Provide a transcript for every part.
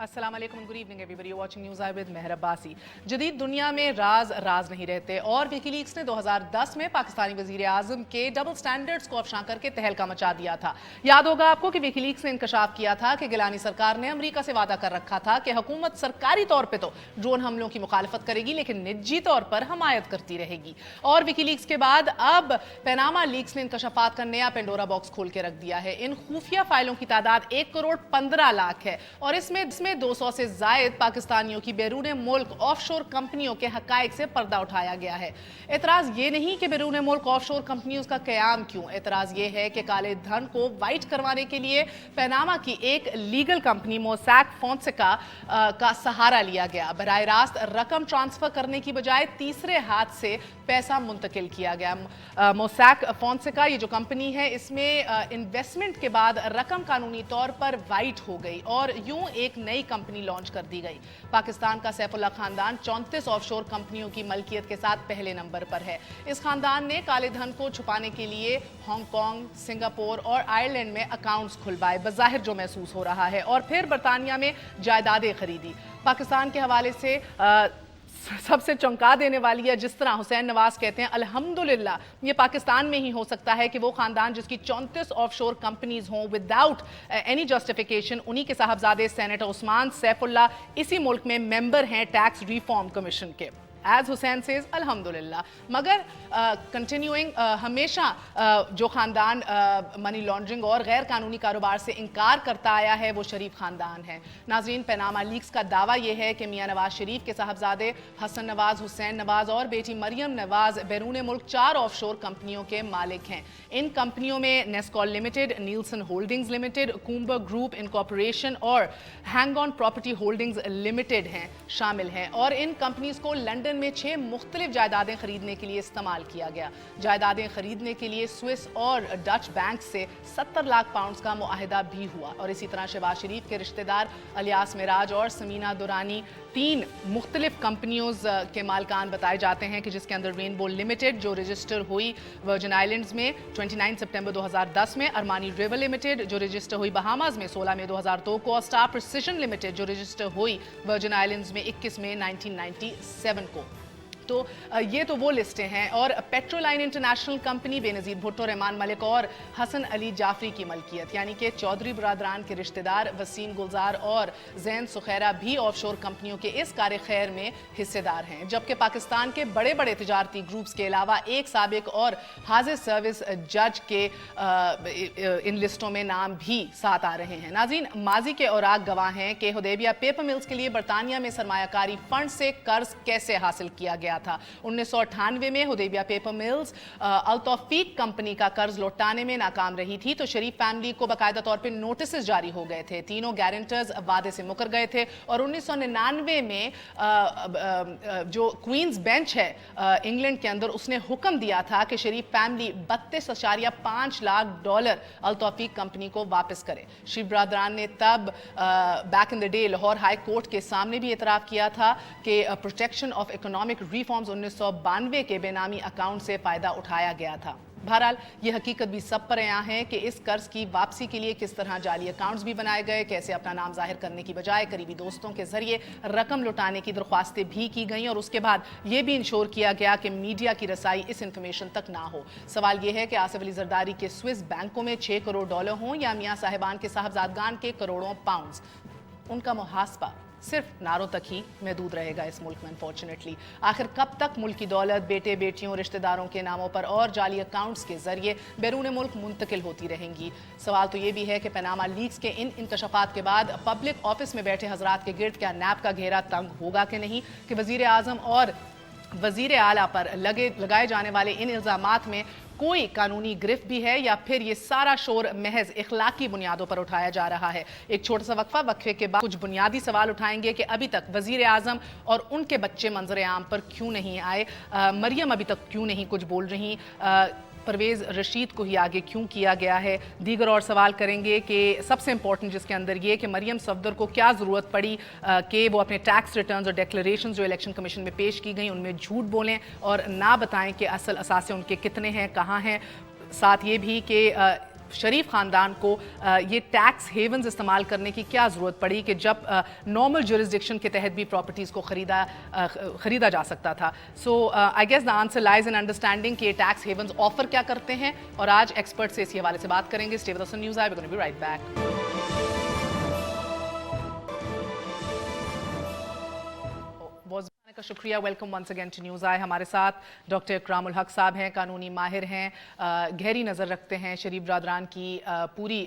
अस्सलाम वालेकुम, good evening everybody watching News Eye with Mehr Abbasi. जदीद दुनिया में राज नहीं रहते और विकीलीक्स ने 2010 में पाकिस्तानी वज़ीर आज़म के डबल स्टैंडर्ड्स को अफशां करके तहलका मचा दिया था। याद होगा आपको कि विकीलीक्स ने इंकशाफ किया था कि गिलानी सरकार ने अमरीका से वादा कर रखा था कि हुकूमत सरकारी तौर पर तो ड्रोन हमलों की मुखालफत करेगी लेकिन निजी तौर पर हमायत करती रहेगी। और विकीलीक्स के बाद अब पैनामा लीक्स ने इंकशाफात का नया पेंडोरा बॉक्स खोल के रख दिया है। इन खुफिया फाइलों की तादाद 1 करोड़ 15 लाख है और इसमें 200 से जायद पाकिस्तानियों की बैरून मुल्क ऑफशोर कंपनियों के हकायक से पर्दा उठाया गया है। एतराज ये नहीं कि बैरून मुल्क ऑफशोर कंपनियों का कयाम क्यों, एतराज ये है कि काले धन को वाइट करवाने के लिए पैनामा की एक लीगल कंपनी मोसैक फोंसेका का सहारा लिया गया। बराह रास्त रकम ट्रांसफर करने की बजाय तीसरे हाथ से पैसा मुंतकिल किया गया। मोसैक फोंसेका ये जो कंपनी है इसमें इन्वेस्टमेंट के बाद रकम कानूनी तौर पर वाइट हो गई और यूं एक नई कंपनी लॉन्च कर दी गई। पाकिस्तान का सैफुल्ला खानदान 34 ऑफशोर कंपनियों की मलकियत के साथ पहले नंबर पर है। इस खानदान ने काले धन को छुपाने के लिए हांगकांग, सिंगापुर और आयरलैंड में अकाउंट्स खुलवाए, बज़ाहिर जो महसूस हो रहा है, और फिर बरतानिया में जायदादें खरीदी। पाकिस्तान के हवाले से सबसे चौंका देने वाली है जिस तरह हुसैन नवाज कहते हैं अल्हम्दुलिल्लाह ये पाकिस्तान में ही हो सकता है कि वो खानदान जिसकी 34 ऑफशोर कंपनीज हों विदाउट एनी जस्टिफिकेशन, उन्हीं के साहबजादे सेनेटर उस्मान सैफुल्ला इसी मुल्क में मेंबर हैं टैक्स रिफॉर्म कमीशन के। एज हुसैन सेज अल्हम्दुलिल्लाह। मगर कंटिन्यूइंग हमेशा जो ख़ानदान मनी लॉन्ड्रिंग और गैर कानूनी कारोबार से इनकार करता आया है वो शरीफ ख़ानदान है। नाजरीन, पैनामा लीक्स का दावा यह है कि मियाँ नवाज शरीफ के साहबजादे हसन नवाज, हुसैन नवाज और बेटी मरियम नवाज बैरून मुल्क 4 ऑफशोर कंपनियों के मालिक हैं। इन कंपनियों में नेस्कॉल लिमिटेड, नीलसन होल्डिंग्स लिमिटेड, कूम्बर ग्रुप इनकॉर्पोरेशन और hang on property holdings limited हैं शामिल हैं और इन कंपनीज को लंदन में 6 मुख्तलिफ जायदादें खरीदने के लिए इस्तेमाल किया गया। जायदादें खरीदने के लिए स्विस और डच बैंक से 70 लाख पाउंड्स का मुआहिदा भी हुआ और इसी तरह शहबाज शरीफ के रिश्तेदार अलियास मिराज और समीना दुरानी 3 मुख्तलिफ कंपनियों के मालकान बताए जाते हैं कि जिसके अंदर रेनबो लिमिटेड जो रजिस्टर हुई वर्जिन आइलैंड्स में 29 सितंबर 2010 में, अरमानी रिवर लिमिटेड जो रजिस्टर हुई बहामास में 16 मई 2002 को और स्टार प्रिसिजन लिमिटेड जो रजिस्टर हुई वर्जिन आइलैंड्स में 21 मई 1997 को। तो ये तो वो लिस्टें हैं और पेट्रोलाइन इंटरनेशनल कंपनी बेनज़ीर भुट्टो, रहमान मलिक और हसन अली जाफरी की मलकियत, यानी कि चौधरी बरादरान के रिश्तेदार वसीम गुलजार और जैन सुखैरा भी ऑफशोर कंपनियों के इस कार्य खैर में हिस्सेदार हैं। जबकि पाकिस्तान के बड़े बड़े तिजारती ग्रुप्स के अलावा एक साबिक और हाजिर सर्विस जज के इन लिस्टों में नाम भी साथ आ रहे हैं। नाज़रीन, माजी के औराक गवाह हैं कि हुदैबिया पेपर मिल्स के लिए बरतानिया में सरमायाकारी फंड से कर्ज कैसे हासिल किया गया था। 1998 में हुदैबिया पेपर मिल्स अल-तौफीक कंपनी का कर्ज लौटाने में नाकाम रही थी तो शरीफ फैमिली को बाकायदा तौर पर नोटिस जारी हो गए थे। तीनों गारंटर्स वादे से मुकर गए थे और 1999 में जो क्वींस बेंच है इंग्लैंड के अंदर, उसने हुक्म दिया था कि शरीफ फैमिली 32.5 लाख डॉलर अल-तौफीक कंपनी को वापस करे। शरीफ ब्रादरान ने तब back in the day Lahore high court के सामने भी एतराफ़ किया था कि प्रोटेक्शन ऑफ इकोनॉमिक रिफॉर्म्स 1992 के बेनामी अकाउंट से फ़ायदा उठाया गया था। बहरहाल ये हकीकत भी सब पर आया है कि इस कर्ज की वापसी के लिए किस तरह जाली अकाउंट्स भी बनाए गए, कैसे अपना नाम जाहिर करने की बजाय करीबी दोस्तों के जरिए रकम लुटाने की दरख्वास्तें भी की गईं और उसके बाद ये भी इंश्योर किया गया कि मीडिया की रसाई इस इंफॉर्मेशन तक ना हो। सवाल ये है कि आसिफ अली जरदारी के स्विस बैंकों में 6 करोड़ डॉलर हों या मियाँ साहिबान के साहबजादगान के करोड़ों पाउंड्स, उनका मुहासबा सिर्फ नारों तक ही महदूद रहेगा इस मुल्क में अनफॉर्चुनेटली। आखिर कब तक मुल्क की दौलत बेटे बेटियों रिश्तेदारों के नामों पर और जाली अकाउंट्स के जरिए बैरून मुल्क मुंतकिल होती रहेंगी? सवाल तो ये भी है कि पैनामा लीक्स के इन इंकशाफात के बाद पब्लिक ऑफिस में बैठे हजरात के गिर्द क्या नैब का घेरा तंग होगा कि नहीं कि वजीर आजम और वजीर आला पर लगाए जाने वाले इन इल्जामात में कोई कानूनी गिरफ्त भी है या फिर ये सारा शोर महज इखलाकी बुनियादों पर उठाया जा रहा है। एक छोटा सा वक्फे के बाद कुछ बुनियादी सवाल उठाएंगे कि अभी तक वजीर आजम और उनके बच्चे मंजर आम पर क्यों नहीं आए, मरियम अभी तक क्यों नहीं कुछ बोल रही, परवेज़ रशीद को ही आगे क्यों किया गया है। दीगर और सवाल करेंगे कि सबसे इंपॉर्टेंट जिसके अंदर ये कि मरियम सफदर को क्या ज़रूरत पड़ी कि वो अपने टैक्स रिटर्न्स और डिक्लेरेशंस जो इलेक्शन कमीशन में पेश की गई उनमें झूठ बोलें और ना बताएं कि असल असासे उनके कितने हैं, कहाँ हैं। साथ ये भी कि शरीफ ख़ानदान को ये टैक्स हेवन्स इस्तेमाल करने की क्या ज़रूरत पड़ी कि जब नॉर्मल जुरिस्डिक्शन के तहत भी प्रॉपर्टीज़ को ख़रीदा जा सकता था. So I guess the answer lies in understanding कि ये टैक्स हेवन्स ऑफर क्या करते हैं, और आज एक्सपर्ट से इसी हवाले से बात करेंगे. Stay with us on News Eye, we are going to be right back. का शुक्रिया. Welcome once again to News Eye. हमारे साथ डॉक्टर इकरामुल हक साहब हैं, कानूनी माहिर हैं, गहरी नज़र रखते हैं शरीफ ब्रादरान की पूरी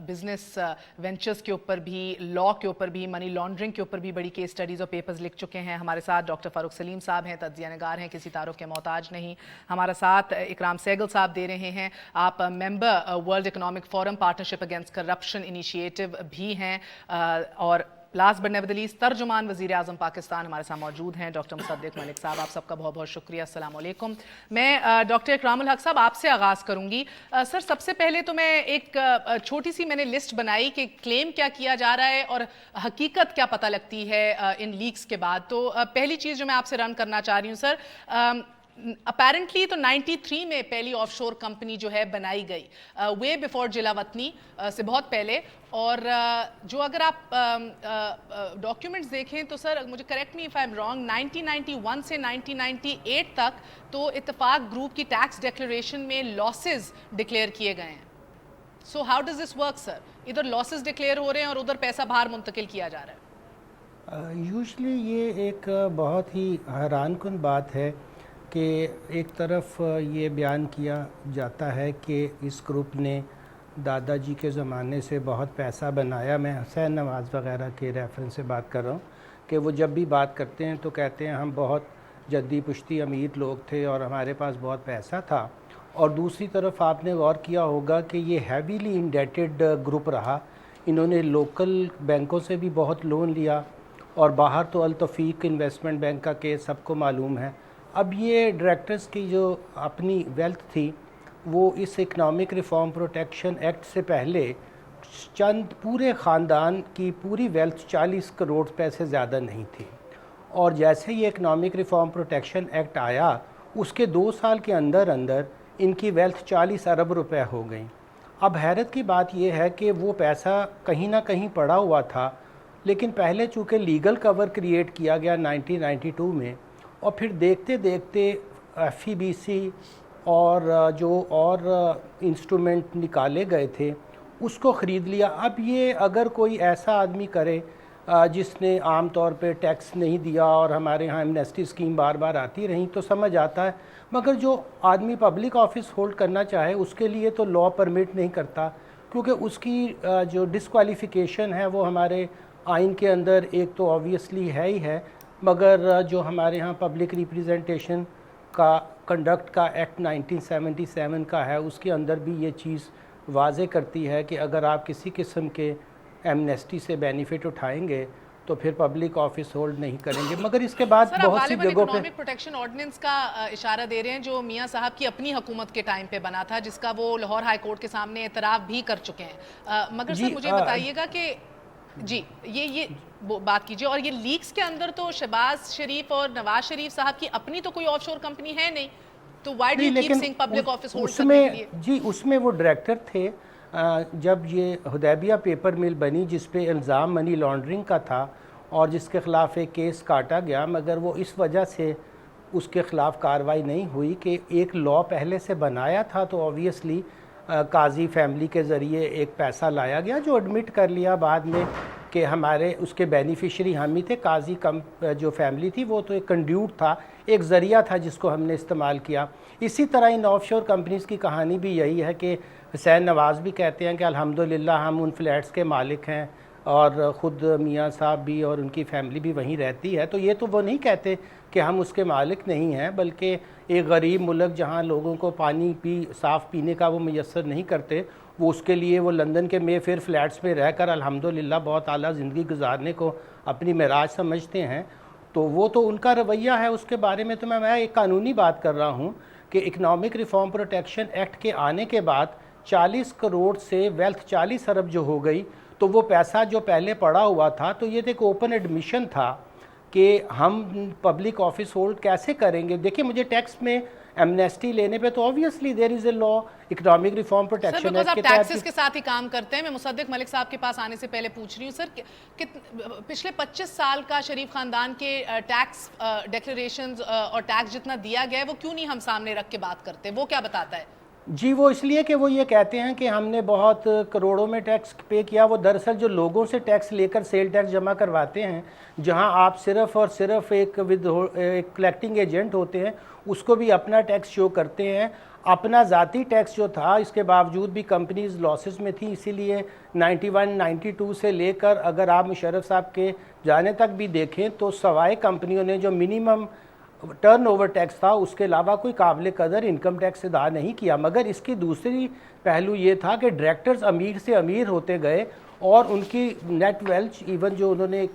बिजनेस वेंचर्स के ऊपर भी, लॉ के ऊपर भी, मनी लॉन्ड्रिंग के ऊपर भी बड़ी केस स्टडीज़ और पेपर्स लिख चुके हैं. हमारे साथ डॉक्टर फ़ारूक सलीम साहब हैं, तज्ज़िया नगार हैं, किसी तारुफ के मोहताज नहीं. हमारा साथ इकराम सहगल साहब दे रहे हैं, आप member world economic forum partnership against corruption initiative भी हैं, और last but never the least तर्जुमान वज़ीर आज़म पाकिस्तान हमारे साथ मौजूद हैं डॉक्टर मुसद्दिक मलिक साहब. आप सबका बहुत बहुत शुक्रिया. अस्सलाम वालेकुम. मैं डॉक्टर इकरामुल हक साहब आपसे आगाज़ करूंगी. सर, सबसे पहले तो मैं एक छोटी सी मैंने लिस्ट बनाई कि क्लेम क्या किया जा रहा है और हकीकत क्या पता लगती है इन लीक्स के बाद. तो पहली चीज़ जो मैं आपसे रन करना चाह रही हूँ सर, अपेरेंटली तो 93 में पहली ऑफशोर कंपनी जो है बनाई गई, वे बिफोर जिलावतनी से बहुत पहले. और जो अगर आप डॉक्यूमेंट्स देखें तो सर, मुझे correct me if I am wrong, 1991 से 1998 तक तो इत्तेफाक ग्रुप की टैक्स डिक्लेरेशन में लॉसेस डिक्लेयर किए गए हैं. So how does this work sir? इधर लॉसेस डिक्लेयर हो रहे हैं और उधर पैसा बाहर मुंतकिल किया जा रहा है. यूजुअली ये एक बहुत ही हैरानकुन बात है कि एक तरफ ये बयान किया जाता है कि इस ग्रुप ने दादाजी के ज़माने से बहुत पैसा बनाया. मैं हुसैन नवाज़ वगैरह के रेफरेंस से बात कर रहा हूँ कि वो जब भी बात करते हैं तो कहते हैं हम बहुत जद्दी पुश्ती अमीर लोग थे और हमारे पास बहुत पैसा था. और दूसरी तरफ आपने गौर किया होगा कि ये हैवीली इंडेटेड ग्रुप रहा. इन्होंने लोकल बैंकों से भी बहुत लोन लिया और बाहर तो अल तौफीक इन्वेस्टमेंट बैंक का केस सबको मालूम है. अब ये डायरेक्टर्स की जो अपनी वेल्थ थी वो इस इकनॉमिक रिफॉर्म प्रोटेक्शन एक्ट से पहले चंद पूरे ख़ानदान की पूरी वेल्थ 40 करोड़ रुपए से ज़्यादा नहीं थी. और जैसे ये इकनॉमिक रिफॉर्म प्रोटेक्शन एक्ट आया उसके 2 साल के अंदर अंदर इनकी वेल्थ 40 अरब रुपए हो गई. अब हैरत की बात यह है कि वो पैसा कहीं ना कहीं पड़ा हुआ था, लेकिन पहले चूँकि लीगल कवर क्रिएट किया गया 1992 में, और फिर देखते देखते FEBC और जो और इंस्ट्रूमेंट निकाले गए थे उसको ख़रीद लिया. अब ये अगर कोई ऐसा आदमी करे जिसने आम तौर पे टैक्स नहीं दिया और हमारे यहाँ एमनेस्टी स्कीम बार बार आती रही तो समझ आता है, मगर जो आदमी पब्लिक ऑफिस होल्ड करना चाहे उसके लिए तो लॉ परमिट नहीं करता, क्योंकि उसकी जो डिस्क्वालिफ़िकेशन है वो हमारे आइन के अंदर एक तो ऑब्वियसली है ही है, मगर जो हमारे यहाँ पब्लिक रिप्रेजेंटेशन का कंडक्ट का एक्ट 1977 का है उसके अंदर भी ये चीज़ वाज़े करती है कि अगर आप किसी किस्म के एमनेस्टी से बेनिफिट उठाएंगे तो फिर पब्लिक ऑफिस होल्ड नहीं करेंगे. मगर इसके बाद बहुत सी जगहों पे इकोनॉमिक प्रोटेक्शन ऑर्डिनेंस का इशारा दे रहे हैं जो मियां साहब की अपनी हुकूमत के टाइम पे बना था, जिसका वो लाहौर हाई कोर्ट के सामने एतराफ़ भी कर चुके हैं. मगर सर मुझे बताइएगा कि जी ये बात कीजिए, और ये लीक्स के अंदर तो शहबाज शरीफ और नवाज शरीफ साहब की अपनी तो कोई ऑफशोर कंपनी है नहीं, तो why do you keep saying public office hold करने के लिए? जी उसमें वो डायरेक्टर थे जब ये हुदैबिया पेपर मिल बनी जिस पे इल्ज़ाम मनी लॉन्ड्रिंग का था और जिसके ख़िलाफ़ एक केस काटा गया, मगर वो इस वजह से उसके ख़िलाफ़ कार्रवाई नहीं हुई कि एक लॉ पहले से बनाया था तो ऑब्वियसली काजी फैमिली के ज़रिए एक पैसा लाया गया जो एडमिट कर लिया बाद में कि हमारे उसके बेनिफिशरी हम ही थे. काजी कम जो फैमिली थी वो तो एक कंड्यूट था, एक ज़रिया था जिसको हमने इस्तेमाल किया. इसी तरह इन ऑफशोर कंपनीज़ की कहानी भी यही है कि हुसैन नवाज़ भी कहते हैं कि अल्हम्दुलिल्लाह हम उन फ्लैट्स के मालिक हैं और ख़ुद मियाँ साहब भी और उनकी फैमिली भी वहीं रहती है. तो ये तो वो नहीं कहते कि हम उसके मालिक नहीं हैं, बल्कि एक गरीब मुल्क जहाँ लोगों को पानी साफ़ पीने का वो मैसर नहीं करते, वो उसके लिए वो लंदन के मेफेयर फ्लैट्स में रहकर अल्हम्दुलिल्लाह बहुत आला ज़िंदगी गुजारने को अपनी मेराज समझते हैं. तो वो तो उनका रवैया है, उसके बारे में तो मैं एक कानूनी बात कर रहा हूँ कि इकनॉमिक रिफॉर्म प्रोटेक्शन एक्ट के आने के बाद 40 करोड़ से वेल्थ 40 अरब जो हो गई, तो वो पैसा जो पहले पड़ा हुआ था तो ये तो एक ओपन एडमिशन था कि हम पब्लिक ऑफिस होल्ड कैसे करेंगे. देखिए मुझे टैक्स में एमनेस्टी लेने पे तो obviously there is a law, economic reform sir protection because act आप के तहत टैक्सेस के साथ ही काम करते हैं, मैं मुसद्दिक मलिक साहब के पास आने से पहले पूछ रही हूँ सर, पिछले 25 साल का शरीफ खानदान के टैक्स डिक्लेरेशंस और टैक्स जितना दिया गया है वो क्यों नहीं हम सामने रख के बात करते, वो क्या बताता है? जी वो इसलिए कि वो ये कहते हैं कि हमने बहुत करोड़ों में टैक्स पे किया। वो दरअसल जो लोगों से टैक्स लेकर सेल टैक्स जमा करवाते हैं, जहां आप सिर्फ और सिर्फ एक कलेक्टिंग एजेंट होते हैं, उसको भी अपना टैक्स शो करते हैं। अपना ज़ाती टैक्स जो था, इसके बावजूद भी कंपनीज लॉसेस में थी, इसीलिए 91-92 से लेकर अगर आप मुशर्रफ साहब के जाने तक भी देखें तो सवाए कंपनियों ने जो मिनिमम टर्न ओवर टैक्स था उसके अलावा कोई काबिल कदर इनकम टैक्स अदा नहीं किया। मगर इसकी दूसरी पहलू ये था कि डायरेक्टर्स अमीर से अमीर होते गए और उनकी नेट वेल्थ इवन जो उन्होंने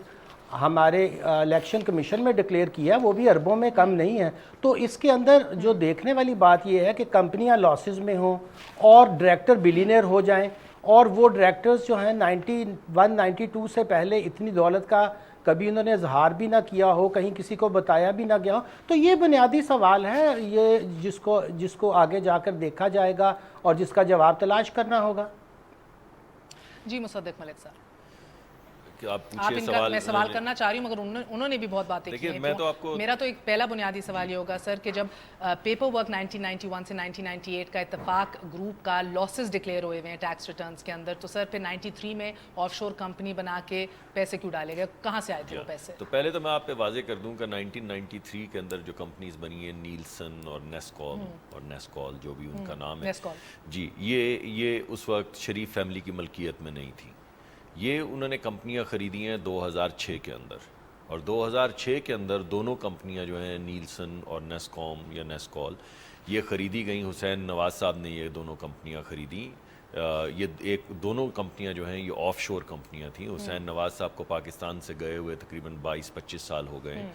हमारे इलेक्शन कमीशन में डिक्लेयर किया वो भी अरबों में कम नहीं है। तो इसके अंदर जो देखने वाली बात ये है कि कंपनियां लॉसेस में हों और डायरेक्टर बिलियनियर हो जाएं, और वो डायरेक्टर्स जो हैं 91-92 से पहले इतनी दौलत का कभी उन्होंने इजहार भी ना किया हो, कहीं किसी को बताया भी ना गया हो। तो ये बुनियादी सवाल है, ये जिसको आगे जाकर देखा जाएगा और जिसका जवाब तलाश करना होगा। जी मुसद्दिक मलिक साहब, आप आप इनका मैं सवाल करना चाह रही हूँ, मगर उन्होंने भी बहुत बातें की हैं। मेरा तो एक पहला बुनियादी सवाल ये होगा सर कि जब पेपर वर्क 1991 से 1998 का इत्तेफाक ग्रुप का लॉसेस डिक्लेयर हुए हुए हैं टैक्स रिटर्न्स के अंदर, तो सर फिर 93 में ऑफशोर कंपनी बना के पैसे क्यों डाले गए, कहाँ से आए थे वो पैसे? तो पहले तो मैं आप पे वाजे कर दूं कि 1993 के अंदर जो कंपनीज बनी है, नीलसन और नेस्कॉम और नेस्कॉल जो भी उनका नाम है जी, ये उस वक्त शरीफ फैमिली की मलकियत में नहीं थी। ये उन्होंने कंपनियां ख़रीदी हैं 2006 के अंदर, और 2006 के अंदर दोनों कंपनियां जो हैं नीलसन और नेस्कॉम या नेस्कॉल, ये ख़रीदी गई। हुसैन नवाज साहब ने ये दोनों कंपनियां ख़रीदी। ये दोनों कंपनियां जो हैं ये ऑफशोर कंपनियां थीं। हुसैन नवाज साहब को पाकिस्तान से गए हुए तकरीबन 22-25 साल हो गए,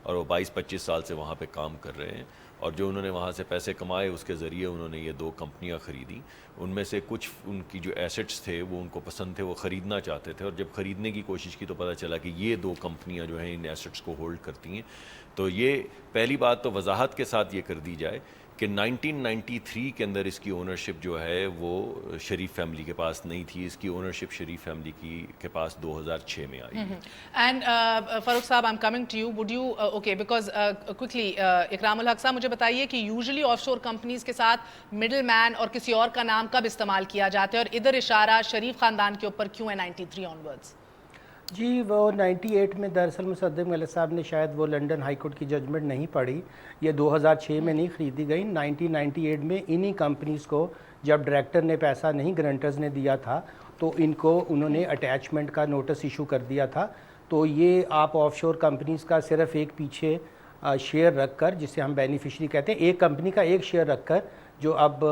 और वो 22-25 साल से वहाँ पे काम कर रहे हैं, और जो उन्होंने वहाँ से पैसे कमाए उसके ज़रिए उन्होंने ये दो कंपनियाँ ख़रीदी। उनमें से कुछ उनकी जो एसेट्स थे वो उनको पसंद थे, वो ख़रीदना चाहते थे, और जब ख़रीदने की कोशिश की तो पता चला कि ये दो कंपनियाँ जो हैं इन एसेट्स को होल्ड करती हैं। तो ये पहली बात तो वजाहत के साथ ये कर दी जाए कि 1993 के अंदर इसकी ओनरशिप जो है वो शरीफ फैमिली के पास नहीं थी। इसकी ओनरशिप शरीफ फैमिली के पास 2006 में आई। And Farooq Sahab, I am coming to you, would you okay because quickly Ikram ul हक साहब मुझे बताइए कि यूजुअली ऑफशोर कंपनीज के साथ मिडिल मैन और किसी और का नाम कब इस्तेमाल किया जाता है, और इधर इशारा शरीफ खानदान के ऊपर क्यों है 93 ऑनवर्ड्स? जी वो 98 में दरअसल मुसद्दिक मलिक साहब ने शायद वो लंदन हाई कोर्ट की जजमेंट नहीं पढ़ी, ये 2006 में नहीं ख़रीदी गई। 1998 में इन्हीं कंपनीज़ को जब डायरेक्टर ने पैसा नहीं ग्रंटर्स ने दिया था तो इनको उन्होंने अटैचमेंट का नोटिस इशू कर दिया था। तो ये आप ऑफशोर कंपनीज़ का सिर्फ एक पीछे शेयर रखकर, जिसे हम बेनिफिशरी कहते हैं, एक कंपनी का एक शेयर रखकर जो अब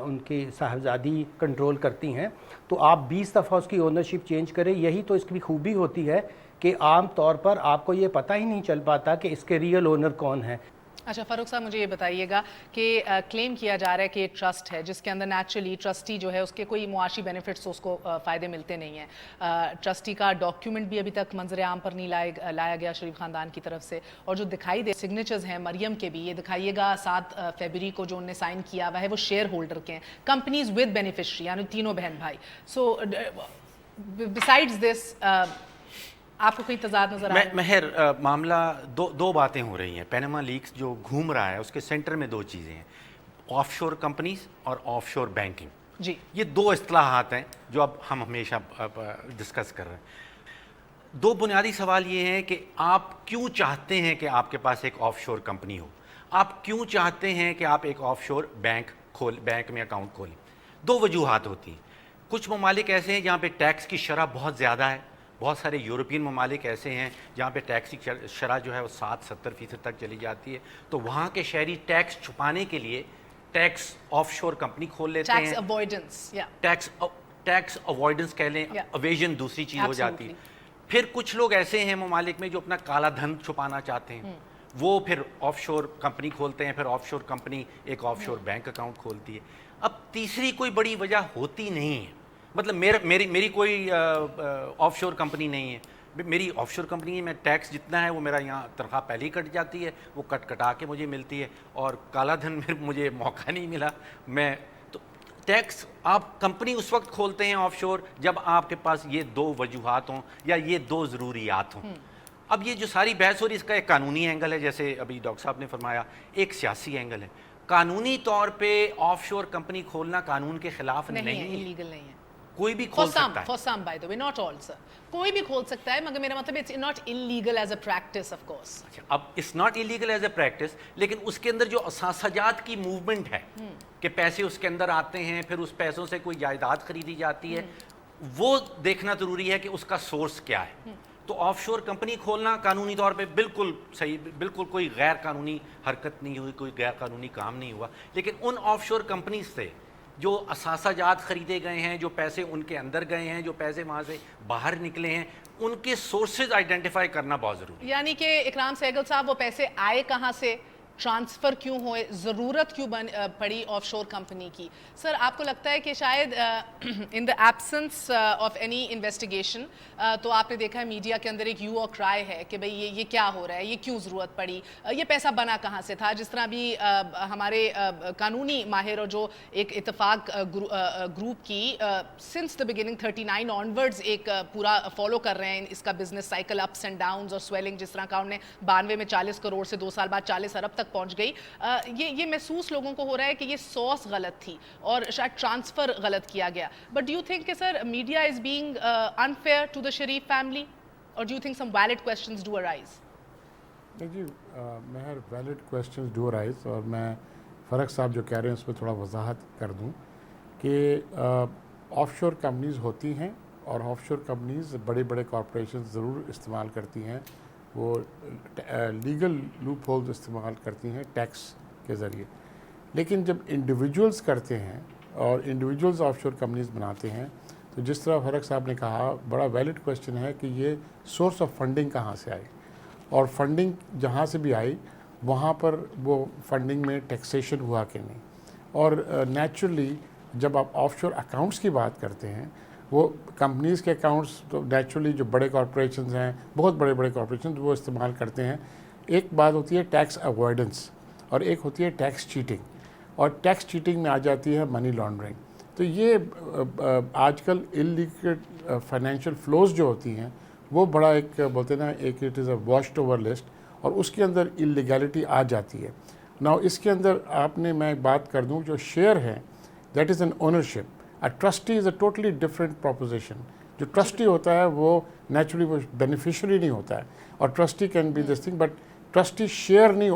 उनकी साहबजादी कंट्रोल करती हैं, तो आप 20 दफ़ा उसकी ओनरशिप चेंज करें। यही तो इसकी खूबी होती है कि आम तौर पर आपको ये पता ही नहीं चल पाता कि इसके रियल ओनर कौन है। अच्छा फारूक साहब, मुझे ये बताइएगा कि क्लेम किया जा रहा है कि एक ट्रस्ट है जिसके अंदर नेचुरली ट्रस्टी जो है उसके कोई मुआशी बेनिफिट्स उसको फ़ायदे मिलते नहीं हैं। ट्रस्टी का डॉक्यूमेंट भी अभी तक मंजर आम पर नहीं लाया गया शरीफ ख़ानदान की तरफ से, और जो दिखाई दे सिग्नेचर्स हैं मरियम के भी, ये दिखाइएगा 7 फरवरी को जो उनने साइन किया हुआ है वो शेयर होल्डर के हैं, कंपनीज विद बेनिफिशरी यानी तीनों बहन भाई। सो बिसाइड्स दिस आपको कोई तजाद नजर आया? महर मामला दो बातें हो रही हैं। पैनामा लीक्स जो घूम रहा है उसके सेंटर में दो चीज़ें हैं, ऑफशोर कंपनीज और ऑफशोर बैंकिंग। जी, ये दो इस्तिलाहात हैं जो अब हम हमेशा डिस्कस कर रहे हैं। दो बुनियादी सवाल ये हैं कि आप क्यों चाहते हैं कि आपके पास एक ऑफशोर कंपनी हो, आप क्यों चाहते हैं कि आप एक ऑफशोर बैंक में अकाउंट खोलें। दो वजूहात होती हैं। कुछ ममालिक ऐसे हैं जहाँ पे टैक्स की शरह बहुत ज़्यादा है, बहुत सारे यूरोपियन ममालिक ऐसे हैं जहाँ पे टैक्स की शरह जो है वो 7-70% तक चली जाती है, तो वहाँ के शहरी टैक्स छुपाने के लिए टैक्स ऑफशोर कंपनी खोल लेते हैं। टैक्स अवॉइडेंस कह लें, अवेजन दूसरी चीज़ हो जाती है। फिर कुछ लोग ऐसे हैं ममालिक में जो अपना काला धन छुपाना चाहते हैं, वो फिर ऑफशोर कंपनी खोलते हैं, फिर ऑफशोर कंपनी एक ऑफशोर बैंक अकाउंट खोलती है। अब तीसरी कोई बड़ी वजह होती नहीं है, मतलब मेरी कोई ऑफशोर कंपनी नहीं है, میری آف شور کنپنی ہے, میں ٹیکس جتنا ہے وہ میرا یہاں تنخواہ پہلے ہی کٹ جاتی ہے, وہ کٹا کے مجھے ملتی ہے, اور کالا دھن میں مجھے موقع نہیں ملا. میں تو ٹیکس آپ کمپنی اس وقت کھولتے ہیں آف شور جب آپ کے پاس یہ 2 وجوہات ہوں یا یہ 2 ضروریات ہوں. اب یہ جو ساری بحث ہو رہی ہے, اس کا ایک قانونی اینگل ہے, جیسے ابھی ڈاکٹر صاحب نے فرمایا, ایک سیاسی اینگل ہے. قانونی طور پہ آف شور کمپنی کھولنا قانون کے خلاف نہیں ہے, انلیگل نہیں ہے. کوئی بھی کھول سکتا ہے. For some, by the way, not all, sir. کوئی بھی کھول سکتا ہے, مگر میرا مطلب it's not illegal as a practice, of course. اب it's not illegal as a practice, لیکن اس کے اندر جو اثاثہ جات کی موومنٹ ہے کہ پیسے اس کے اندر آتے ہیں, پھر اس پیسوں سے کوئی جائیداد خریدی جاتی ہے, وہ دیکھنا ضروری ہے کہ اس کا سورس کیا ہے. تو آف شور کمپنی کھولنا قانونی طور پہ بالکل صحیح, بالکل کوئی غیر قانونی حرکت نہیں ہوئی, کوئی غیر قانونی کام نہیں ہوا. لیکن ان آف شور کمپنیز سے جو اثاثہ جات خریدے گئے ہیں, جو پیسے ان کے اندر گئے ہیں, جو پیسے وہاں سے باہر نکلے ہیں, ان کے سورسز آئیڈینٹیفائی کرنا بہت ضروری ہے. یعنی کہ اکرام سہگل صاحب, وہ پیسے آئے کہاں سے, ٹرانسفر کیوں ہوئے, ضرورت کیوں پڑی آف شور کمپنی کی. سر آپ کو لگتا ہے کہ شاید in the absence of any investigation, تو آپ نے دیکھا ہے میڈیا کے اندر ایک یو اور کرائے ہے کہ بھئی یہ کیا ہو رہا ہے, یہ کیوں ضرورت پڑی, یہ پیسہ بنا کہاں سے تھا. جس طرح بھی ہمارے قانونی ماہر اور جو ایک اتفاق گروپ کی سنس دا بگننگ 39 آنورڈز ایک پورا فالو کر رہے ہیں اس کا business cycle, ups and Downs اور سویلنگ, جس طرح کا انہوں نے 92 میں 40 کروڑ سے 2 سال بعد 40 ارب تک پہنچ گئی. یہ محسوس لوگوں کو ہو رہا ہے کہ یہ سورس غلط تھی اور شاید ٹرانسفر غلط کیا گیا. بٹ ڈو یو تھنک کہ sir media is being unfair to the Sharif family, اور do you think some valid questions do arise? جی Mehr, valid questions do arise, اور میں فرق صاحب جو کہہ رہے ہیں اس پہ تھوڑا وضاحت کر دوں کہ آف شور کمپنیز ہوتی ہیں, اور آف شور کمپنیز بڑے بڑے کارپوریشنز ضرور استعمال کرتی ہیں, وہ لیگل لوپ ہولز استعمال کرتی ہیں ٹیکس کے ذریعے. لیکن جب انڈیویجولز کرتے ہیں اور انڈیویجولز آف شور کمپنیز بناتے ہیں, تو جس طرح فرق صاحب نے کہا, بڑا ویلڈ کوسچن ہے کہ یہ سورس آف فنڈنگ کہاں سے آئی, اور فنڈنگ جہاں سے بھی آئی وہاں پر وہ فنڈنگ میں ٹیکسیشن ہوا کہ نہیں. اور نیچرلی جب آپ آف شور اکاؤنٹس کی بات کرتے ہیں, وہ کمپنیز کے اکاؤنٹس تو نیچرلی جو بڑے کارپوریشنز ہیں, بہت بڑے بڑے کارپوریشنز, وہ استعمال کرتے ہیں. ایک بات ہوتی ہے ٹیکس اوائڈنس, اور ایک ہوتی ہے ٹیکس چیٹنگ, اور ٹیکس چیٹنگ میں آ جاتی ہے منی لانڈرنگ. تو یہ آج کل انلیگل فائنینشیل فلوز جو ہوتی ہیں وہ بڑا ایک بولتے ہیں نا, ایک it is a washed over list, اور اس کے اندر انلیگیلٹی آ جاتی ہے. نا اس کے اندر آپ نے, میں بات کر دوں, جو شیئر ہے that is an ownership. A trustee is a totally different proposition. جو ٹرسٹی ہوتا ہے وہ نیچرلی وہ بینیفیشری نہیں ہوتا ہے, اور trustee can be this thing, but trustee share نہیں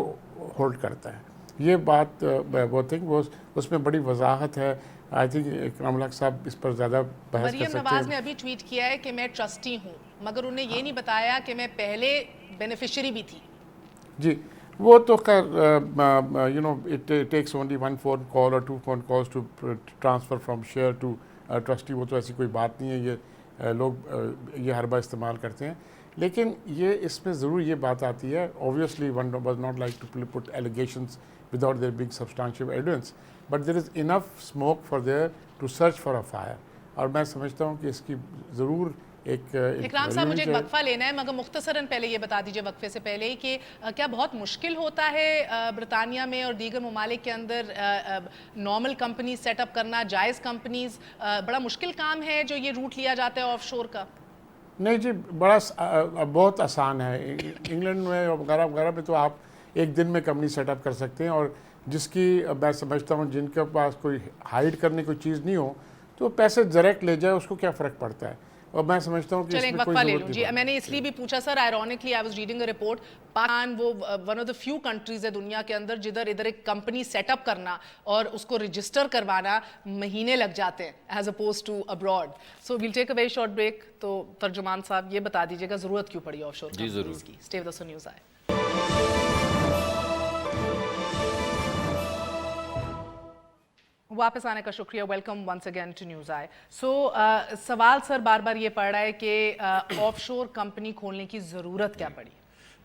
ہولڈ کرتا ہے. یہ بات وہ تھنگ, وہ اس میں بڑی وضاحت ہے. آئی تھنک اکرام الحق صاحب اس پر زیادہ بحث کر سکتے ہیں. مریم نواز نے ابھی ٹویٹ کیا ہے کہ میں ٹرسٹی ہوں, مگر انہیں یہ نہیں بتایا کہ میں پہلے بینیفیشری بھی تھی. جی وہ تو خیر you know it takes only 1 phone call or 2 phone calls to transfer from share to trustee. وہ تو ایسی کوئی بات نہیں ہے, یہ لوگ یہ حربہ استعمال کرتے ہیں. لیکن یہ اس میں ضرور یہ بات آتی ہے, obviously one was not like to put allegations without there being substantial evidence, but there is enough smoke for there to search for a fire. اور میں سمجھتا ہوں کہ اس کی ضرور اکرام صاحب مجھے ایک وقفہ لینا ہے, مگر مختصراً پہلے یہ بتا دیجئے وقفے سے پہلے کہ کیا بہت مشکل ہوتا ہے برطانیہ میں اور دیگر ممالک کے اندر نارمل کمپنیز سیٹ اپ کرنا, جائز کمپنیز, بڑا مشکل کام ہے جو یہ روٹ لیا جاتا ہے آف شور کا؟ نہیں جی, بڑا بہت آسان ہے. انگلینڈ میں وغیرہ وغیرہ میں تو آپ ایک دن میں کمپنی سیٹ اپ کر سکتے ہیں, اور جس کی میں سمجھتا ہوں جن کے پاس کوئی ہائڈ کرنے کوئی چیز نہیں ہو تو پیسے ڈائریکٹ لے جائے, اس کو کیا فرق پڑتا ہے. اور میں سمجھتا ہوں کہ چلیں ایک وقفہ لے لوں. جی میں نے اس لیے بھی پوچھا sir, ironically I was reading a report, Pakistan وہ one of the few countries ہے دنیا کے اندر جدھر ادھر ایک کمپنی سیٹ اپ کرنا اور اس کو رجسٹر کروانا مہینے لگ جاتے ہیں as opposed to abroad. So we'll take a very short break. تو ترجمان صاحب یہ بتا دیجیے گا ضرورت کیوں پڑی آف شور کمپنیز کی. Stay with us on News Eye. واپس آنے کا شکریہ, welcome once again to News Eye. So سوال سر بار بار یہ پڑ رہا ہے کہ آف شور کمپنی کھولنے کی ضرورت کیا پڑی؟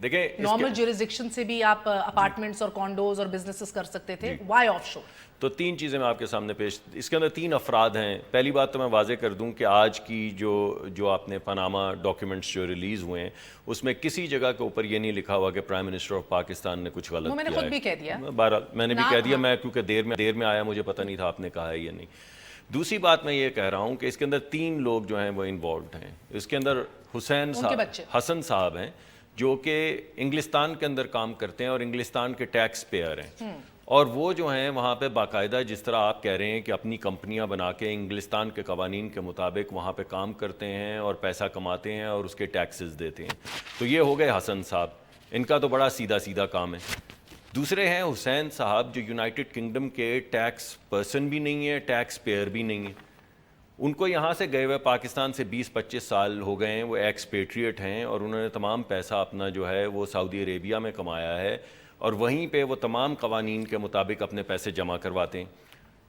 देखें नॉर्मल जुरिसडिक्शन से भी आप अपार्टमेंट्स और कॉन्डोज और बिजनेसेस कर सकते थे, व्हाई ऑफशोर? तो 3 चीज़ें मैं आपके सामने पेश, इसके अंदर 3 अफराद हैं। पहली बात तो मैं वाजे कर दूं कि आज की जो आपने पनामा डॉक्यूमेंट्स जो रिलीज़ हुए हैं उसमें किसी जगह के ऊपर ये नहीं लिखा हुआ कि प्राइम मिनिस्टर ऑफ पाकिस्तान ने कुछ गलत किया है। मैंने खुद भी कह दिया, बहरहाल मैंने भी कह दिया, मैं क्योंकि देर में आया, मुझे पता नहीं था आपने कहा है या नहीं। दूसरी बात मैं ये कह रहा हूँ कि इसके अंदर 3 लोग जो हैं वो इन्वॉल्व हैं। इसके अंदर हुसैन साहब, हसन साहब हैं जो कि इंग्लिस्तान के अंदर काम करते हैं और इंग्लिस्तान के टैक्स पेयर हैं, और वो जो हैं वहाँ पे बाकायदा, जिस तरह आप कह रहे हैं कि अपनी कंपनियाँ बना के इंग्लिस्तान के कवानीन के मुताबिक वहाँ पे काम करते हैं और पैसा कमाते हैं और उसके टैक्सेस देते हैं। तो ये हो गए हसन साहब, इनका तो बड़ा सीधा सीधा काम है। दूसरे हैं हुसैन साहब जो यूनाइटेड किंगडम के टैक्स पर्सन भी नहीं है, टैक्स पेयर भी नहीं है। उनको यहाँ से गए हुए पाकिस्तान से 20-25 साल हो गए हैं, वो एक्सपेट्रिएट हैं और उन्होंने तमाम पैसा अपना जो है वो सऊदी अरेबिया में कमाया है और वहीं पे वो तमाम कवानीन के मुताबिक अपने पैसे जमा करवाते हैं।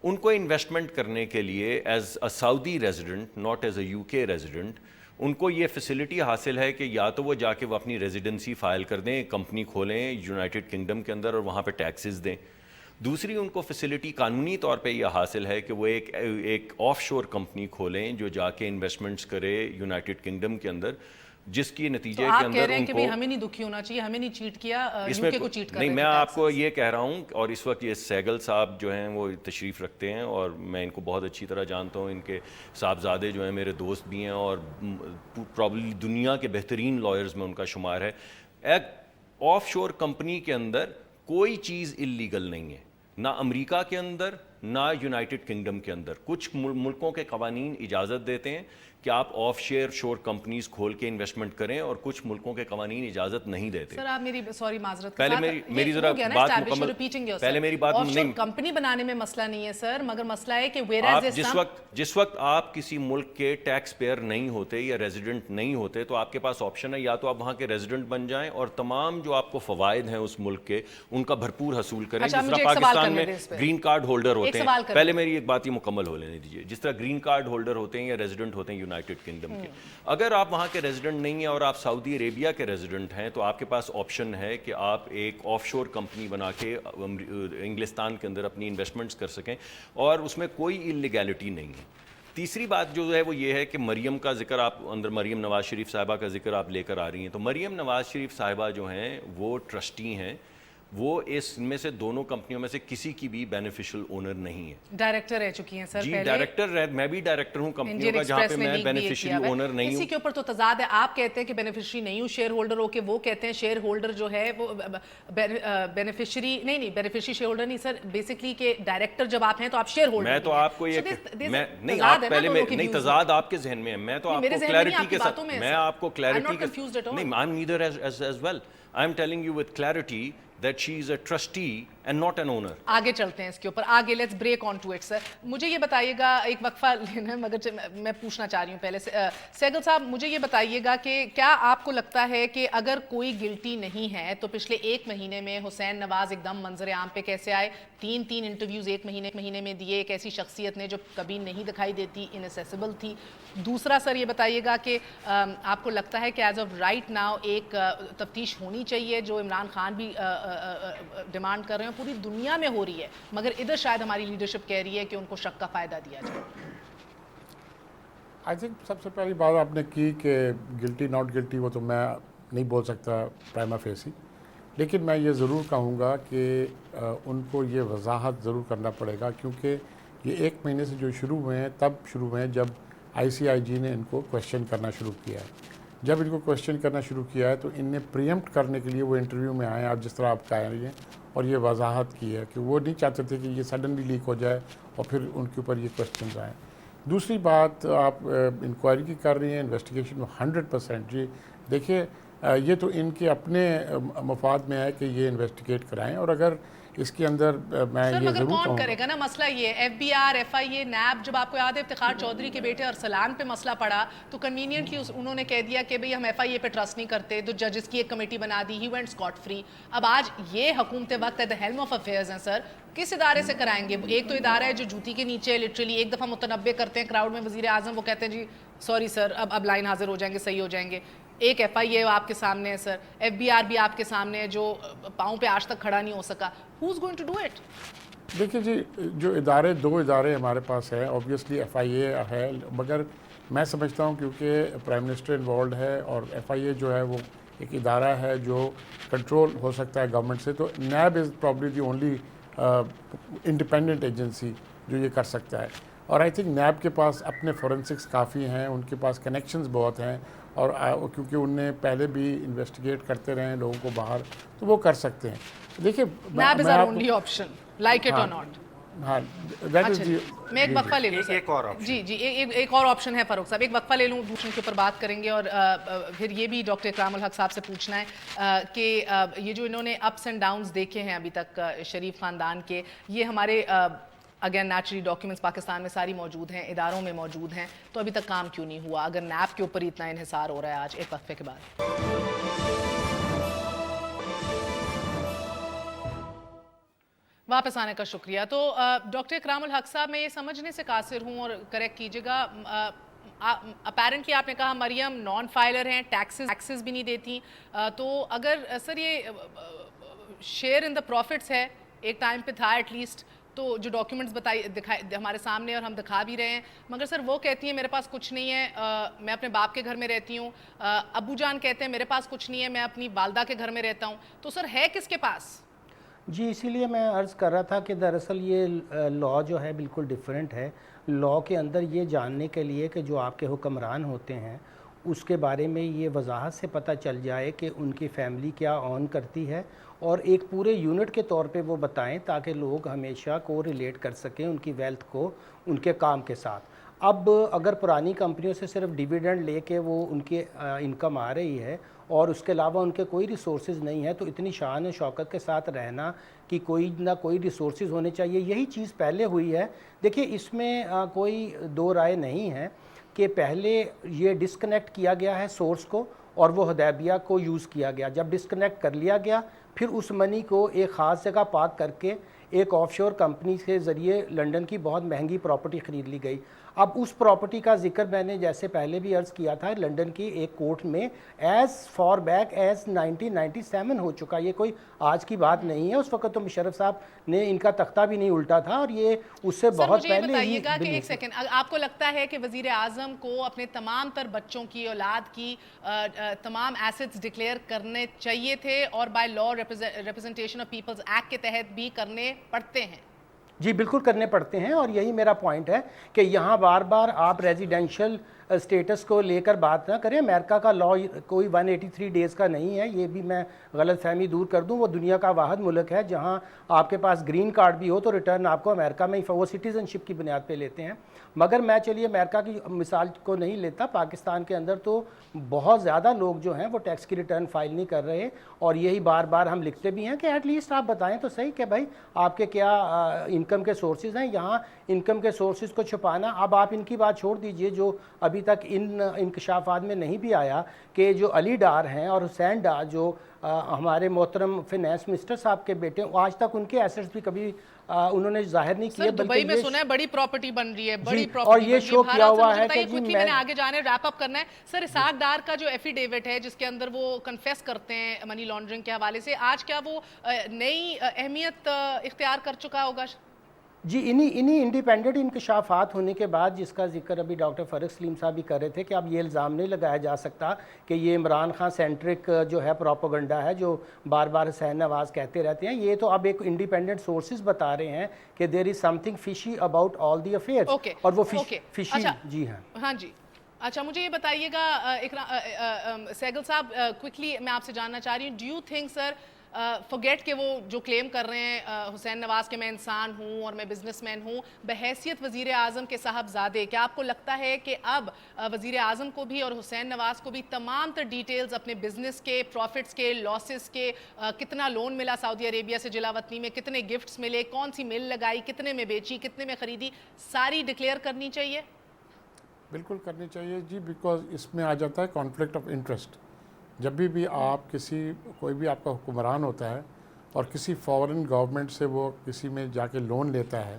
उनको इन्वेस्टमेंट करने के लिए as a Saudi resident, not as a UK resident, उनको ये फैसिलिटी हासिल है कि या तो वो जाके वो अपनी रेजिडेंसी फ़ाइल कर दें, कंपनी खोलें यूनाइटेड किंगडम के अंदर और वहाँ पे टैक्सेस दें। दूसरी उनको फैसिलिटी कानूनी तौर पे ये हासिल है कि वो एक ऑफशोर कंपनी खोलें जो जाके इन्वेस्टमेंट्स करे यूनाइटेड किंगडम के अंदर, जिसकी नतीजे तो के आप अंदर कह रहे हैं कि उनको भाई हमें नहीं दुखी होना चाहिए, हमें नहीं चीट किया, इसमें यूके को चीट कर नहीं, रहे मैं थे आपको taxes। ये कह रहा हूँ, और इस वक्त ये सहगल साहब जो हैं वो तशरीफ़ रखते हैं और मैं इनको बहुत अच्छी तरह जानता हूँ। इनके साहबजादे जो हैं मेरे दोस्त भी हैं और प्रॉब्ली दुनिया के बेहतरीन लॉयर्स में उनका शुमार है। एक ऑफशोर कंपनी के अंदर कोई चीज़ इल्लीगल नहीं है, ना अमेरिका के अंदर ना यूनाइटेड किंगडम के अंदर। कुछ मुल्कों के कवानीन इजाज़त देते हैं कि आप ऑफ शोर कंपनीज खोल के इन्वेस्टमेंट करें और कुछ मुल्कों के कवानीन इजाज़त नहीं देते। सर आप मेरी सॉरी माजरत के पहले साथ मेरी जरा बात मुकम्मल, पहले मेरी बात नहीं, कंपनी बनाने में मसला नहीं है सर, मगर मसला है कि जिस वक्त आप किसी मुल्क के टैक्स पेयर नहीं होते या रेजिडेंट नहीं होते तो आपके पास ऑप्शन है, या तो आप वहाँ के रेजिडेंट बन जाएं और तमाम जो आपको फवायद हैं उस मुल्क के उनका भरपूर हसूल करें। जिस तरह पाकिस्तान में ग्रीन कार्ड होल्डर होते हैं, पहले मेरी एक बात ही मुकम्मल हो लेने दीजिए, जिस तरह ग्रीन कार्ड होल्डर होते हैं या रेजिडेंट होते हैं यूनाइटेड किंगडम के, अगर आप वहाँ के रेजिडेंट नहीं हैं और आप सऊदी अरेबिया के रेजिडेंट हैं तो आपके पास ऑप्शन है कि आप एक ऑफशोर कंपनी बना के इंग्लिस्तान के अंदर अपनी इन्वेस्टमेंट्स कर सकें और उसमें कोई इलीगैलिटी नहीं है। तीसरी बात जो है वो ये है कि मरियम का जिक्र आप अंदर, मरियम नवाज शरीफ साहिबा का जिक्र आप लेकर आ रही हैं, तो मरियम नवाज शरीफ साहिबा जो हैं वो ट्रस्टी हैं, वो इसमें से दोनों कंपनियों में से किसी की भी बेनिफिशियल ओनर नहीं है। डायरेक्टर रह चुकी हैं सर जी, पहले। डायरेक्टर मैं भी डायरेक्टर हूं कंपनियों का जहां पे मैं बेनिफिशियरी ओनर नहीं हूं। इसी के ऊपर तो तजाद है, आप कहते हैं कि बेनिफिशियरी नहीं हूं शेयर होल्डर हो के, वो कहते हैं शेयर होल्डर जो है वो बेनिफिशियरी नहीं, बेनिफिशियरी शेयर होल्डर नहीं सर, बेसिकली के डायरेक्टर जब आप हैं तो आप शेयर होल्डर। मैं तो आपको ये नहीं, आप पहले नहीं, तजाद आपके जहन में है, मैं तो आपको क्लैरिटी के साथ, मैं आपको क्लैरिटी के नहीं, I am neither as well, I am telling you with clarity that she is a trustee and not an owner. आगे चलते हैं इसके ऊपर, आगे let's break on to it sir. मुझे ये बताइएगा, एक वक्फा लेना है मगर मैं पूछना चाह रही हूँ पहले से, सहगल साहब मुझे ये बताइएगा कि क्या आपको लगता है कि अगर कोई गिल्टी नहीं है तो पिछले 1 महीने में हुसैन नवाज एकदम मंजर आम पे कैसे आए? 3 इंटरव्यूज 1 महीने में दिए, एक ऐसी शख्सियत ने जो कभी नहीं दिखाई देती, इनएसेसिबल थी। दूसरा सर ये बताइएगा कि आपको लगता है कि एज ऑफ राइट नाउ एक तफ्तीश होनी चाहिए जो इमरान खान भी डिमांड कर रहे हैं, पूरी दुनिया में हो रही है, मगर इधर शायद हमारी लीडरशिप कह रही है कि उनको शक का फ़ायदा दिया जाए? आई थिंक सबसे पहली बात आपने की कि गिल्टी नॉट गिल्टी वो तो मैं नहीं बोल सकता प्राइमा फेसी, लेकिन मैं ये ज़रूर कहूँगा कि उनको ये वजाहत ज़रूर करना पड़ेगा, क्योंकि ये 1 महीने से जो शुरू हुए हैं तब शुरू हुए हैं जब ICIG ने इनको क्वेश्चन करना शुरू किया है। जब इनको क्वेश्चन करना शुरू किया है तो इनने प्रीएम्प्ट करने के लिए वो इंटरव्यू में आए, आप जिस तरह आप कह रही हैं, और ये वजाहत की है कि वो नहीं चाहते थे कि ये सडनली लीक हो जाए और फिर उनके ऊपर ये क्वेश्चन आए। दूसरी बात, आप इंक्वायरी की कर रही हैं, इन्वेस्टिगेशन में 100%। जी देखिए, ये तो इनके अपने मफाद में है कि ये इन्वेस्टिगेट कराएं, और अगर इसके अंदर मैं सर, ये मगर ज़रूर कौन करेगा ना, मसला ये FBR, FIA, NAB, जब आपको याद है इफ्तिखार चौधरी के बेटे अरसलान पे मसला पड़ा तो कन्वीनियंटली उन्होंने कह दिया कि भाई हम FIA पे ट्रस्ट नहीं करते, तो जजेस की एक कमेटी बना दी, ही वेंट स्कॉट फ्री। अब आज ये हुकूमत वक्त at the helm of affairs हैं सर, किस इदारे से कराएंगे? एक तो इदारा है जो जूती के नीचे लिटरली एक दफ़ा मुतनब्बे करते हैं क्राउड में वज़ीर आज़म, वो कहते हैं जी सॉरी सर अब लाइन हाजिर हो जाएंगे, सही हो जाएंगे। ایک FIA آپ کے سامنے ہے سر, FBR بھی آپ کے سامنے ہے جو پاؤں پہ آج تک کھڑا نہیں ہو سکا. Who's going to do it? دیکھیے جی, جو دو ادارے ہمارے پاس ہیں, اوبویسلی FIA ہے, مگر میں سمجھتا ہوں کیونکہ پرائم منسٹر انوالوڈ ہے اور FIA جو ہے وہ ایک ادارہ ہے جو کنٹرول ہو سکتا ہے گورنمنٹ سے, تو NAB is probably the only independent agency جو یہ کر سکتا ہے. اور آئی تھنک نیب کے پاس اپنے فورنسکس کافی ہیں, ان کے پاس کنیکشنز بہت ہیں, اور کیونکہ ان نے پہلے بھی انویسٹیگیٹ کرتے رہے ہیں لوگوں کو باہر, تو وہ کر سکتے ہیں. دیکھیے NAB is our only option, like it or not. ہاں, دیٹ از میں ایک وقفہ لے لوں سر. ایک اور option. جی ایک اور آپشن ہے فاروق صاحب, ایک وقفہ لے لوں, دوسرے کے اوپر بات کریں گے. اور پھر یہ بھی ڈاکٹر اکرام الحق صاحب سے پوچھنا ہے کہ یہ جو انہوں نے اپس اینڈ ڈاؤنز دیکھے ہیں ابھی تک شریف خاندان کے, یہ ہمارے اگین نیچرلی ڈاکیومنٹس پاکستان میں ساری موجود ہیں, اداروں میں موجود ہیں, تو ابھی تک کام کیوں نہیں ہوا اگر نیب کے اوپر اتنا انحصار ہو رہا ہے آج؟ ایک وقفے کے بعد. واپس آنے کا شکریہ. تو ڈاکٹر اکرام الحق صاحب, میں یہ سمجھنے سے قاصر ہوں اور کریکٹ کیجیے گا, اپیرنٹلی آپ نے کہا مریم نان فائلر ہیں, ٹیکسز بھی نہیں دیتی, تو اگر سر یہ شیئر ان دا پروفٹس ہے, ایک ٹائم پہ تھا ایٹ لیسٹ, تو جو ڈاکیومنٹس ہمارے سامنے اور ہم دکھا بھی رہے ہیں, مگر سر وہ کہتی ہیں میرے پاس کچھ نہیں ہے, میں اپنے باپ کے گھر میں رہتی ہوں, ابو جان کہتے ہیں میرے پاس کچھ نہیں ہے, میں اپنی والدہ کے گھر میں رہتا ہوں, تو سر ہے کس کے پاس؟ جی اسی لیے میں عرض کر رہا تھا کہ دراصل یہ لاء جو ہے بالکل ڈیفرنٹ ہے. لاء کے اندر یہ جاننے کے لیے کہ جو آپ کے حکمران ہوتے ہیں اس کے بارے میں یہ وضاحت سے پتہ چل جائے کہ ان کی فیملی کیا اون کرتی ہے, اور ایک پورے یونٹ کے طور پہ وہ بتائیں تاکہ لوگ ہمیشہ کو ریلیٹ کر سکیں ان کی ویلتھ کو ان کے کام کے ساتھ. اب اگر پرانی کمپنیوں سے صرف ڈیویڈنڈ لے کے وہ ان کی انکم آ رہی ہے اور اس کے علاوہ ان کے کوئی ریسورسز نہیں ہے, تو اتنی شان و شوکت کے ساتھ رہنا کہ کوئی نہ کوئی ریسورسز ہونے چاہیے, یہی چیز پہلے ہوئی ہے. دیکھیے اس میں کوئی دو رائے نہیں ہے کہ پہلے یہ ڈسکنیکٹ کیا گیا ہے سورس کو اور وہ حدیبیہ کو یوز کیا گیا. جب ڈسکنیکٹ کر لیا گیا پھر اس منی کو ایک خاص جگہ پارک کر کے ایک آف شور کمپنی کے ذریعے لنڈن کی بہت مہنگی پراپرٹی خرید لی گئی. اب اس پراپرٹی کا ذکر میں نے جیسے پہلے بھی عرض کیا تھا, لنڈن کی ایک کورٹ میں ایز فار بیک ایز 1997 ہو چکا, یہ کوئی آج کی بات نہیں ہے. اس وقت تو مشرف صاحب نے ان کا تختہ بھی نہیں الٹا تھا, اور یہ اس سے بہت پہلے ہی. سر مجھے یہ بتائیے گا کہ ایک سیکنڈ, آپ کو لگتا ہے کہ وزیر اعظم کو اپنے تمام تر بچوں کی, اولاد کی تمام ایسٹس ڈکلیئر کرنے چاہیے تھے اور by law representation of people's act کے تحت بھی کرنے پڑتے ہیں؟ جی بالکل کرنے پڑتے ہیں, اور یہی میرا پوائنٹ ہے کہ یہاں بار بار آپ ریزیڈینشل اسٹیٹس کو لے کر بات نہ کریں. امریکہ کا لاء کوئی 183 ڈیز کا نہیں ہے, یہ بھی میں غلط فہمی دور کر دوں. وہ دنیا کا واحد ملک ہے جہاں آپ کے پاس گرین کارڈ بھی ہو تو ریٹرن آپ کو امریکہ میں ہی وہ سٹیزن شپ کی بنیاد پہ لیتے ہیں. مگر میں چلیے امریکہ کی مثال کو نہیں لیتا, پاکستان کے اندر تو بہت زیادہ لوگ جو ہیں وہ ٹیکس کی ریٹرن فائل نہیں کر رہے, اور یہی بار بار ہم لکھتے بھی ہیں کہ ایٹ لیسٹ آپ بتائیں تو صحیح کہ بھائی آپ کے کیا انکم کے سورسز ہیں. یہاں انکم کے سورسز کو چھپانا, اب آپ ان کی بات چھوڑ دیجئے جو ابھی تک ان انکشافات میں نہیں بھی آیا کہ جو علی ڈار ہیں اور حسین ڈار جو ہمارے محترم فینانس منسٹر صاحب کے بیٹے, آج تک ان کے ایسٹس بھی کبھی انہوں نے ظاہر نہیں کیے. سر دبئی میں سنا ہے بڑی پراپرٹی بن رہی ہے, بڑی پراپرٹی, اور یہ شو کیا ہوا ہے کہ جی میں نے آگے جانے ریپ اپ کرنا ہے. سر اسحاق ڈار کا جو ایفیڈیوٹ ہے جس کے اندر وہ کنفیس کرتے ہیں منی لانڈرنگ کے حوالے سے, آج کیا وہ نئی اہمیت اختیار کر چکا ہوگا؟ جی انہی انڈیپینڈنٹ انکشافات ہونے کے بعد, جس کا ذکر ابھی ڈاکٹر فرق سلیم صاحب بھی کر رہے تھے کہ اب یہ الزام نہیں لگایا جا سکتا کہ یہ عمران خان سینٹرک جو ہے پروپیگنڈا ہے جو بار بار حسین نواز کہتے رہتے ہیں. یہ تو اب ایک انڈیپینڈنٹ سورسز بتا رہے ہیں کہ there is something fishy about all the affairs, اور وہ فشی. جی ہاں جی اچھا, مجھے یہ بتائیے گا سہگل صاحب, کوئکلی میں آپ سے جاننا چاہ رہی ہوں, do you think sir forget کہ وہ جو کلیم کر رہے ہیں حسین نواز کہ میں انسان ہوں اور میں بزنس مین ہوں, بحیثیت وزیر اعظم کے صاحبزادے, کیا آپ کو لگتا ہے کہ اب وزیر اعظم کو بھی اور حسین نواز کو بھی تمام تر ڈیٹیلز اپنے بزنس کے, پروفٹس کے, لاسز کے, کتنا لون ملا سعودی عربیہ سے جلا وطنی میں, کتنے گفٹس ملے, کون سی مل لگائی, کتنے میں بیچی, کتنے میں خریدی, ساری ڈکلیئر کرنی چاہیے؟ بالکل کرنی چاہیے جی, بیکاز اس میں آ جاتا ہے کانفلکٹ آف انٹرسٹ. جب بھی آپ کوئی بھی آپ کا حکمران ہوتا ہے اور کسی فورن گورنمنٹ سے وہ کسی میں جا کے لون لیتا ہے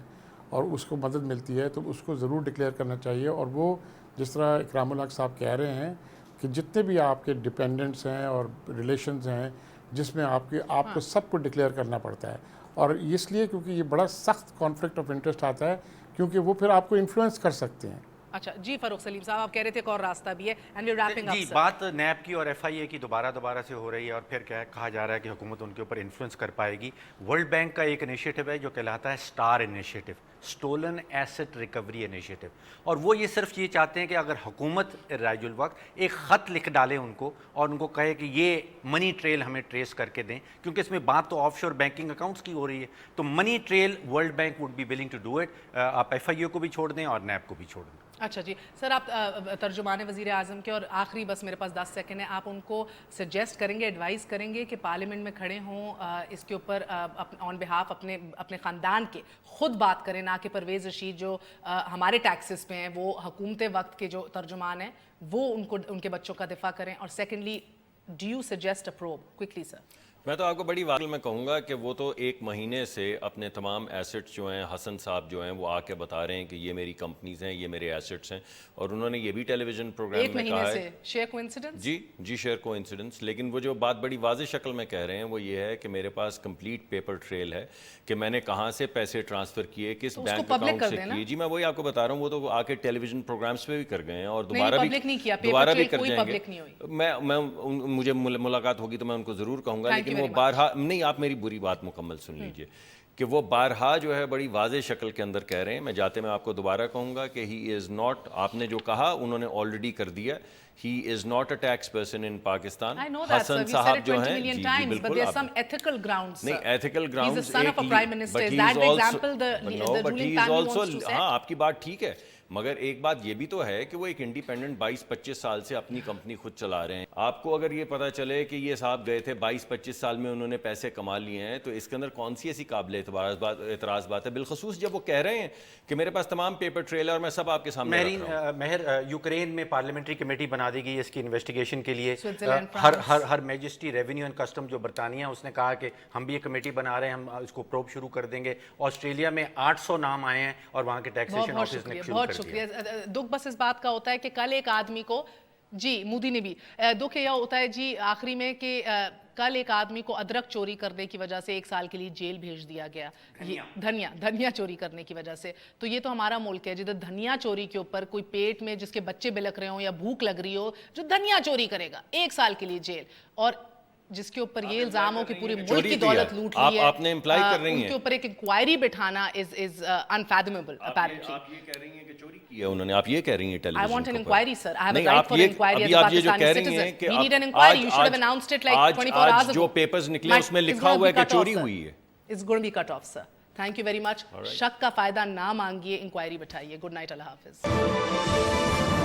اور اس کو مدد ملتی ہے تو اس کو ضرور ڈکلیئر کرنا چاہیے. اور وہ جس طرح اکرام الحق صاحب کہہ رہے ہیں کہ جتنے بھی آپ کے ڈپینڈنٹس ہیں اور ریلیشنز ہیں جس میں آپ کو سب کو ڈکلیئر کرنا پڑتا ہے، اور اس لیے کیونکہ یہ بڑا سخت کانفلکٹ آف انٹرسٹ آتا ہے، کیونکہ وہ پھر آپ کو انفلوئنس کر سکتے ہیں۔ اچھا جی فاروق سلیم صاحب آپ کہہ رہے تھے ایک اور راستہ بھی ہے and we are wrapping up جی، بات نیب کی اور ایف آئی اے کی دوبارہ سے ہو رہی ہے، اور پھر کہا جا رہا ہے کہ حکومت ان کے اوپر انفلوئنس کر پائے گی۔ ورلڈ بینک کا ایک انیشیٹو ہے جو کہلاتا ہے StAR initiative, stolen asset recovery initiative, اور وہ یہ صرف یہ چاہتے ہیں کہ اگر حکومت رائج الوقت ایک خط لکھ ڈالے ان کو اور ان کو کہے کہ یہ منی ٹریل ہمیں ٹریس کر کے دیں، کیونکہ اس میں بات تو آف شور بینکنگ اکاؤنٹس کی ہو رہی ہے، تو money trail World Bank would be willing to do it, آپ ایف آئی اے کو بھی چھوڑ دیں اور نیب کو بھی چھوڑ دیں۔ اچھا جی سر، آپ ترجمان وزیر اعظم کے، اور آخری بس میرے پاس 10 سیکنڈ ہے، آپ ان کو سجیسٹ کریں گے، ایڈوائز کریں گے کہ پارلیمنٹ میں کھڑے ہوں اس کے اوپر آن بہاف اپنے خاندان کے خود بات کریں، نہ کہ پرویز رشید جو ہمارے ٹیکسز پہ ہیں وہ حکومت وقت کے جو ترجمان ہیں وہ ان کے بچوں کا دفاع کریں، اور secondly do you suggest approve quickly sir? میں تو آپ کو بڑی واضح میں کہوں گا کہ وہ تو 1 مہینے سے اپنے تمام ایسٹس جو ہیں، حسن صاحب جو ہیں وہ آ کے بتا رہے ہیں کہ یہ میری کمپنیز ہیں، یہ میرے ایسٹس ہیں، اور انہوں نے یہ بھی ٹیلی ویژن پروگرام میں کہا ہے شیئر کوئنسیڈنس، جی شیئر کو انسیڈنس، لیکن وہ جو بات بڑی واضح شکل میں کہہ رہے ہیں وہ یہ ہے کہ میرے پاس کمپلیٹ پیپر ٹریل ہے کہ میں نے کہاں سے پیسے ٹرانسفر کیے، کس بینک اکاؤنٹ سے کیے۔ جی میں وہی آپ کو بتا رہا ہوں، وہ تو آ کے ٹیلی ویژن پروگرامز پہ بھی کر گئے ہیں اور دوبارہ بھی کر جائیں گے۔ میں مجھے ملاقات ہوگی تو میں ان کو ضرور کہوں گا، لیکن وہ بارہا نہیں، آپ میری بری بات مکمل سن لیجئے کہ وہ بارہا جو ہے بڑی واضح شکل کے اندر کہہ رہے ہیں۔ میں آپ کو دوبارہ کہوں گا کہ ہی از ناٹ، آپ نے جو کہا انہوں نے آلریڈی کر دیا، he is not a tax person in Pakistan. Hassan صاحب جو ہیں جی بالکل، نہیں ایتھیکل گراؤنڈز، ہاں آپ کی بات ٹھیک ہے، مگر ایک بات یہ بھی تو ہے کہ وہ ایک انڈیپینڈنٹ 22-25 سال سے اپنی کمپنی خود چلا رہے ہیں۔ آپ کو اگر یہ پتا چلے کہ یہ صاحب گئے تھے 22-25 سال میں انہوں نے پیسے کما لیے ہیں، تو اس کے اندر کون سی ایسی قابل اعتراض بات ہے، بالخصوص جب وہ کہہ رہے ہیں کہ میرے پاس تمام پیپر ٹریل ہے اور میں سب آپ کے سامنے رکھ رہا ہوں۔ مہر، یوکرین میں پارلیمنٹری کمیٹی بنا دی گئی اس کی انویسٹیگیشن کے لیے، ہر میجسٹری ریونیو اینڈ کسٹم جو برطانیہ، اس نے کہا کہ ہم بھی یہ کمیٹی بنا رہے ہیں، ہم اس کو پروب شروع کر دیں گے۔ آسٹریلیا میں 800 نام آئے ہیں اور وہاں کے ٹیکسیشن آفس نے شروع کر شکریہ۔ دکھ بس اس بات کا ہوتا ہے کہ کل ایک آدمی کو، جی مودی نے بھی، دکھ یہ ہوتا ہے جی آخری میں کہ کل ایک آدمی کو ادرک چوری کرنے کی وجہ سے 1 سال کے لیے جیل بھیج دیا گیا، دھنیا چوری کرنے کی وجہ سے۔ تو یہ تو ہمارا ملک ہے جدھر دھنیا چوری کے اوپر کوئی پیٹ میں جس کے بچے بلک رہے ہوں یا بھوک لگ رہی ہو، جو دھنیا چوری کرے گا 1 سال کے لیے جیل، اور جس کے اوپر یہ الزام ہو کہ پوری ملک کی دولت لوٹ لی ہے، آپ نے امپلائی کر رہی ہیں ان کے اوپر ایک انکوائری بٹھانا is unfathomable apparently۔ آپ یہ کہہ رہی ہیں کہ چوری کی ہے انہوں نے، آپ یہ کہہ رہی ہیں ٹیلی I vision want an inquiry sir, I have a نہیں، right for an inquiry as a Pakistani citizen, we need an inquiry, you should have announced it like 24 hours ago۔ جو پیپرز نکلے اس میں لکھا ہوا ہے کہ چوری ہوئی ہے۔ It's going to be cut off sir, thank you very much۔ شک کا فائدہ نہ مانگیے، انکوائری بٹھائیے۔ گڈ نائٹ، اللہ حافظ۔